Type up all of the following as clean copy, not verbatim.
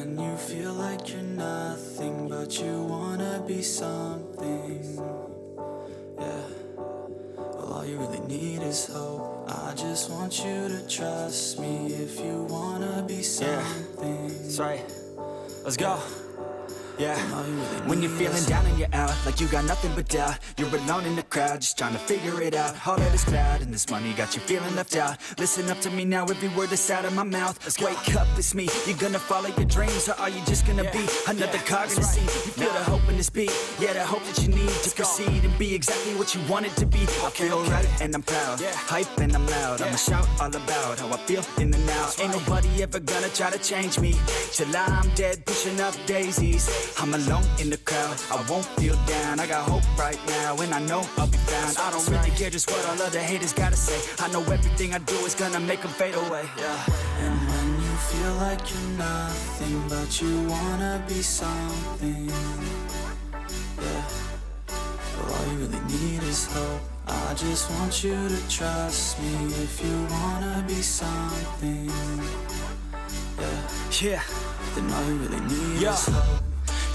when you feel like you're nothing, but you wanna be something. Yeah, well, all you really need is hope. I just want you to trust me if you wanna be something. That's right. Let's go. Yeah, when you're feeling down and you're out, like you got nothing but doubt, you're alone in the crowd, just trying to figure it out. All that is bad and this money got you feeling left out. Listen up to me now, every word that's out of my mouth. Wake up, it's me. You're gonna follow your dreams, or are you just gonna be another cog in the scene? You feel the hope in this beat, yeah, the hope that you need to proceed and be exactly what you want it to be. I feel right and I'm proud, hype and I'm loud. I'ma shout all about how I feel in the now. Ain't nobody ever gonna try to change me till I'm dead, pushing up daisies. I'm alone in the crowd, I won't feel down. I got hope right now, and I know I'll be found. I don't really care just what all other haters gotta say. I know everything I do is gonna make them fade away. And when you feel like you're nothing, but you wanna be something. Yeah, well, all you really need is hope. I just want you to trust me if you wanna be something. Yeah, then all you really need is hope.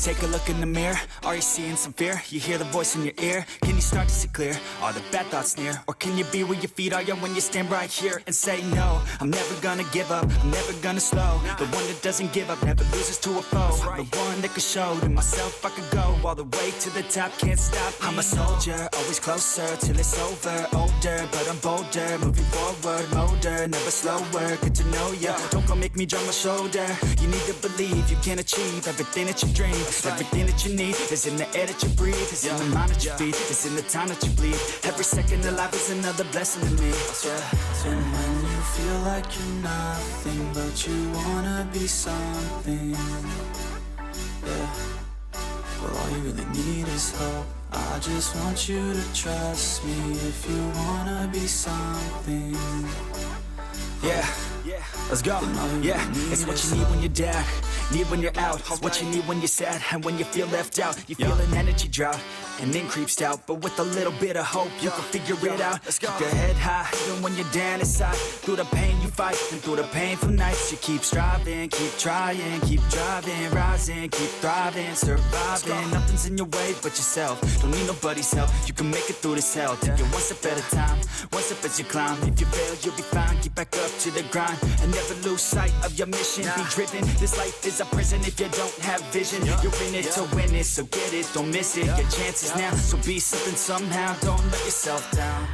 Take a look in the mirror, are you seeing some fear? You hear the voice in your ear, can you start to see clear? Are the bad thoughts near? Or can you be where your feet are when you stand right here and say no? I'm never gonna give up, I'm never gonna slow. The one that doesn't give up, never loses to a foe. The one that could show to myself I could go all the way to the top, can't stop me. I'm a soldier, always closer till it's over. Older, but I'm bolder, moving forward, molder, never slower. Good to know ya, don't go make me drop my shoulder. You need to believe you can achieve everything that you dream. Everything that you need is in the air that you breathe. It's in the mind that you feed, it's in the time that you bleed. Every second of life is another blessing to me. And when you feel like you're nothing, but you wanna be something. Yeah, well, all you really need is hope. I just want you to trust me if you wanna be something. Let's go. It's what you need when you're down, need when you're out. It's what you need when you're sad and when you feel left out. You feel an energy drought and then creeps out, but with a little bit of hope you can figure it out. Keep your head high even when you're down inside. Through the pain you fight and through the painful nights you keep striving, keep trying, keep driving, rising, keep thriving, surviving. Nothing's in your way but yourself. Don't need nobody's help. You can make it through this hell. Take it one step at a time, one step as you climb. If you fail you'll be fine. Get back up to the grind and never lose sight of your mission. Be driven. This life is a prison if you don't have vision. You're in it to win it, so get it, don't miss it. Your chances now, so be something somehow. Don't let yourself down.